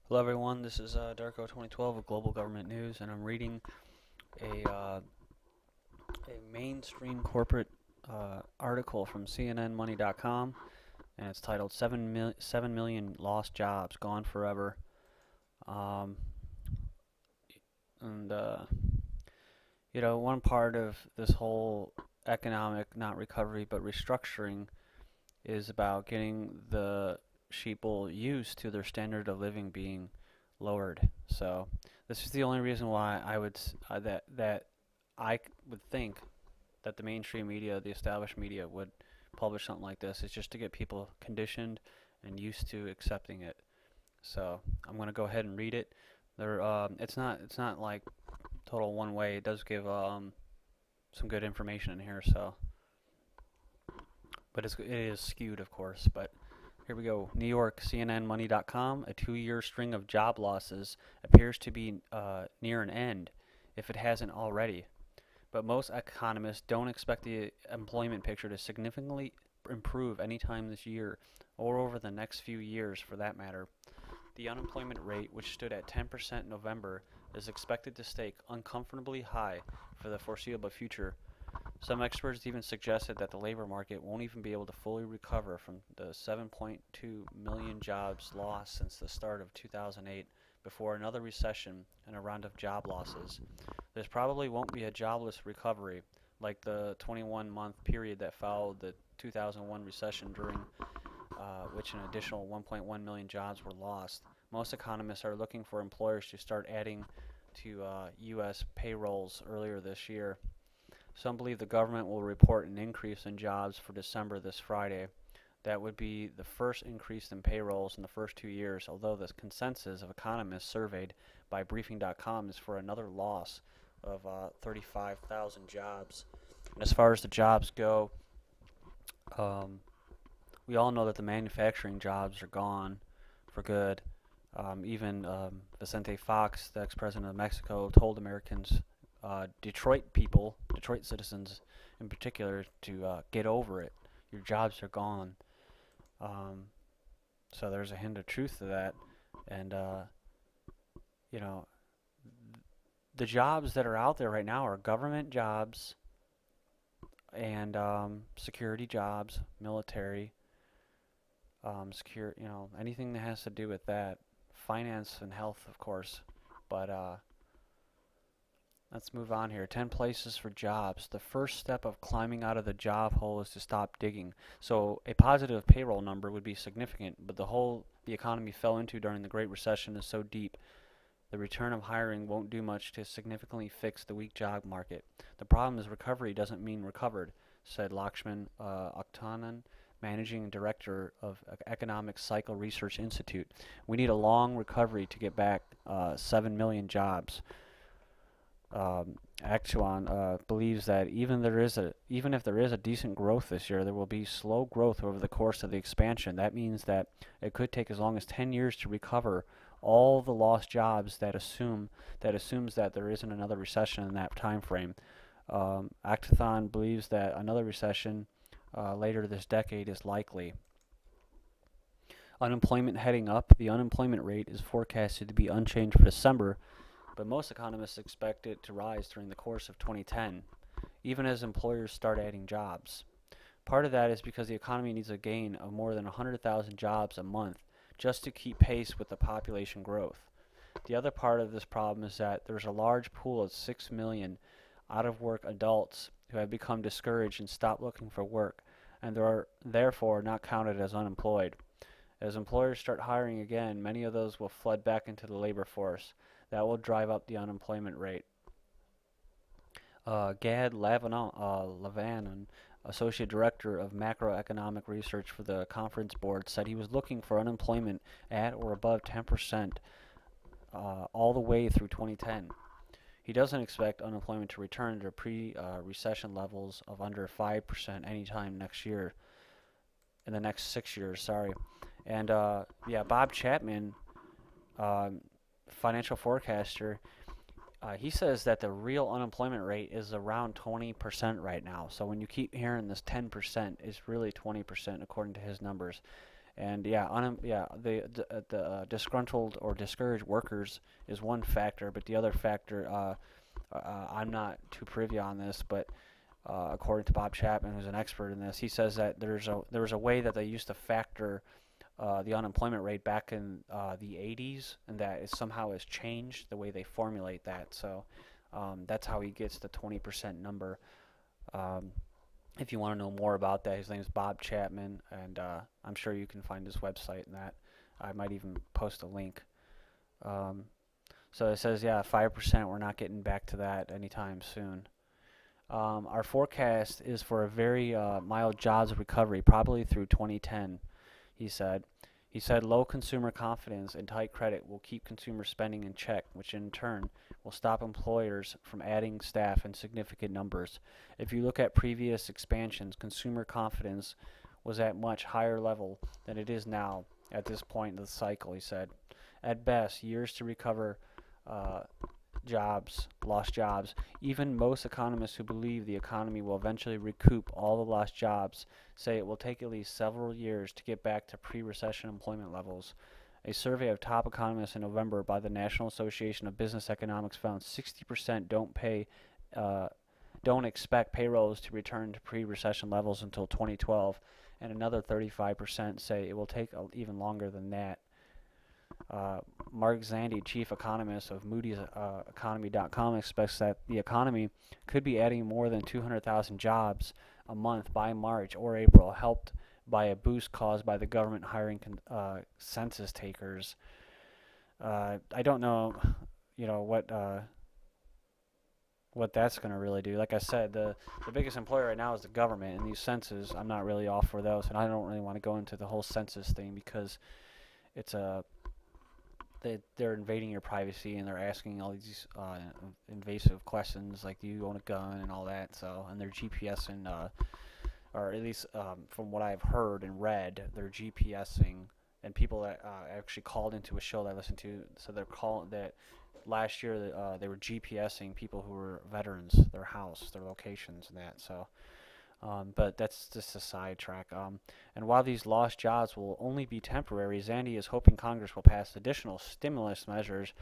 Hello everyone, this is Darko 2012 of Global Government News, and I'm reading a mainstream corporate article from CNNmoney.com, and it's titled 7 million lost jobs gone forever. Um, and one part of this whole economic, not recovery, but restructuring is about getting the sheeple used to their standard of living being lowered. So this is the only reason why I would that I would think that the mainstream media, the established media, would publish something like this. Is just to get people conditioned and used to accepting it. So I'm gonna go ahead and read it. It's not like total one way. It does give some good information in here. So, but it is skewed, of course. But here we go. New York, CNNmoney.com. A 2-year string of job losses appears to be near an end, if it hasn't already. But most economists don't expect the employment picture to significantly improve anytime this year, or over the next few years for that matter. The unemployment rate, which stood at 10% in November, is expected to stay uncomfortably high for the foreseeable future. Some experts even suggested that the labor market won't even be able to fully recover from the 7.2 million jobs lost since the start of 2008 before another recession and a round of job losses. There probably won't be a jobless recovery like the 21-month period that followed the 2001 recession, during which an additional 1.1 million jobs were lost. Most economists are looking for employers to start adding to U.S. payrolls earlier this year. Some believe the government will report an increase in jobs for December this Friday. That would be the first increase in payrolls in the first 2 years, although the consensus of economists surveyed by Briefing.com is for another loss of 35,000 jobs. And as far as the jobs go, um, we all know that the manufacturing jobs are gone for good. Even Vicente Fox, the ex-president of Mexico, told Americans, Detroit citizens in particular, to get over it. Your jobs are gone. Um, so there's a hint of truth to that. And, you know, the jobs that are out there right now are government jobs and security jobs, military, anything that has to do with that. Finance and health, of course. But let's move on here. 10 places for jobs. The first step of climbing out of the job hole is to stop digging. So a positive payroll number would be significant, but the hole the economy fell into during the Great Recession is so deep, the return of hiring won't do much to significantly fix the weak job market. The problem is recovery doesn't mean recovered, said Lakshman Oktanan, managing director of Economic Cycle Research Institute. We need a long recovery to get back 7 million jobs. Actuan believes that even if there is a decent growth this year, there will be slow growth over the course of the expansion. That means that it could take as long as 10 years to recover all the lost jobs. Assumes that there isn't another recession in that time frame. Actathon believes that another recession later this decade is likely. Unemployment heading up. The unemployment rate is forecasted to be unchanged for December, but most economists expect it to rise during the course of 2010, even as employers start adding jobs. Part of that is because the economy needs a gain of more than 100,000 jobs a month just to keep pace with the population growth. The other part of this problem is that there's a large pool of 6 million out-of-work adults who have become discouraged and stopped looking for work, and they are therefore not counted as unemployed. As employers start hiring again, many of those will flood back into the labor force. That will drive up the unemployment rate. Gad Lavanon, Associate Director of Macroeconomic Research for the Conference Board, said he was looking for unemployment at or above 10% all the way through 2010. He doesn't expect unemployment to return to pre-recession levels of under 5% anytime next year, in the next 6 years, sorry. And Bob Chapman, financial forecaster, he says that the real unemployment rate is around 20% right now. So when you keep hearing this 10%, it's really 20% according to his numbers. And yeah, disgruntled or discouraged workers is one factor, but the other factor, I'm not too privy on this, but according to Bob Chapman, who's an expert in this, he says that there was a way that they used to factor the unemployment rate back in the 80s, and that it somehow has changed the way they formulate that. So that's how he gets the 20% number. Um, if you want to know more about that, his name is Bob Chapman, and I'm sure you can find his website and that. I might even post a link. Um, so it says, yeah, 5%. We're not getting back to that anytime soon. Our forecast is for a very mild jobs recovery, probably through 2010, he said. He said low consumer confidence and tight credit will keep consumer spending in check, which in turn will stop employers from adding staff in significant numbers. If you look at previous expansions, consumer confidence was at much higher level than it is now at this point in the cycle, he said. At best, years to recover uh, lost jobs. Even most economists who believe the economy will eventually recoup all the lost jobs say it will take at least several years to get back to pre-recession employment levels. A survey of top economists in November by the National Association of Business Economics found 60% don't expect payrolls to return to pre-recession levels until 2012, and another 35% say it will take even longer than that. Mark Zandi, chief economist of Moody's economy.com, expects that the economy could be adding more than 200,000 jobs a month by March or April, helped by a boost caused by the government hiring census takers. I don't know, what that's going to really do. Like I said, the biggest employer right now is the government, and these census, I'm not really all for those, and I don't really want to go into the whole census thing because it's a they're invading your privacy and they're asking all these invasive questions like do you own a gun and all that. So and they're GPSing, or at least from what I've heard and read, they're GPSing, and people that actually called into a show that I listened to. So they're calling that last year they were GPSing people who were veterans, their house, their locations, and that. So. But that's just a sidetrack. And while these lost jobs will only be temporary, Zandi is hoping Congress will pass additional stimulus measures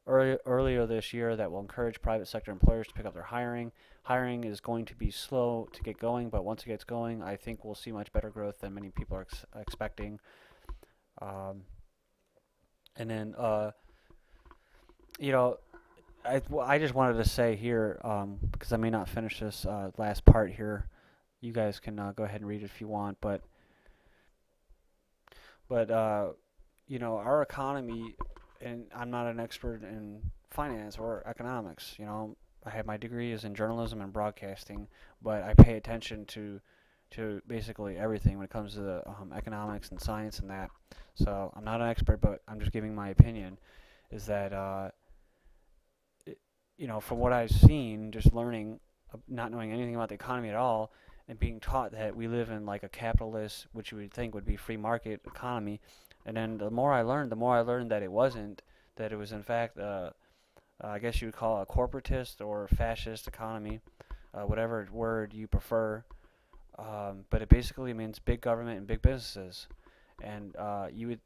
earlier this year that will encourage private sector employers to pick up their hiring. Hiring is going to be slow to get going, but once it gets going, I think we'll see much better growth than many people are expecting. And then, you know, I just wanted to say here, because I may not finish this last part here. You guys can go ahead and read it if you want, but our economy, and I'm not an expert in finance or economics. I have my degree is in journalism and broadcasting, but I pay attention to basically everything when it comes to the economics and science and that. So I'm not an expert, but I'm just giving my opinion. Is that from what I've seen, just learning, not knowing anything about the economy at all, and being taught that we live in like a capitalist, which you would think would be free market economy, and then the more I learned that it wasn't, that it was in fact, I guess you would call it a corporatist or fascist economy, whatever word you prefer, but it basically means big government and big businesses. And you would,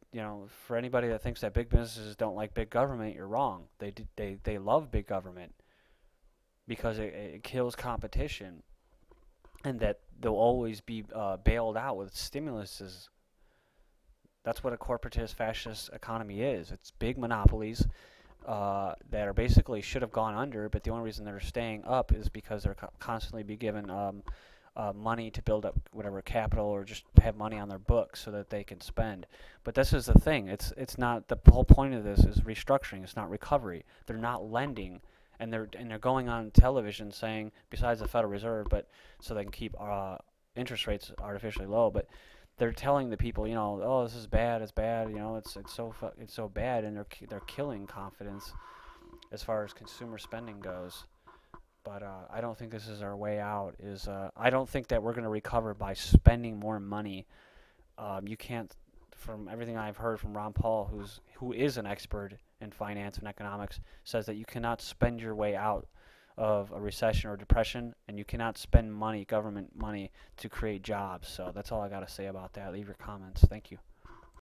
for anybody that thinks that big businesses don't like big government, you're wrong. They love big government because it kills competition, and that they'll always be bailed out with stimuluses. That's what a corporatist fascist economy is. It's big monopolies that are basically should have gone under, but the only reason they're staying up is because they're constantly be given money to build up whatever capital, or just have money on their books so that they can spend. But this is the thing. It's not, the whole point of this is restructuring. It's not recovery. They're not lending. And they're going on television saying, besides the Federal Reserve, but so they can keep interest rates artificially low. But they're telling the people, oh, this is bad, it's bad, it's so bad, and they're killing confidence as far as consumer spending goes. But I don't think this is our way out. I don't think that we're going to recover by spending more money. You can't, from everything I've heard from Ron Paul, who is an expert in finance and economics, says that you cannot spend your way out of a recession or depression, and you cannot spend money, government money, to create jobs. So that's all I got to say about that. Leave your comments. Thank you.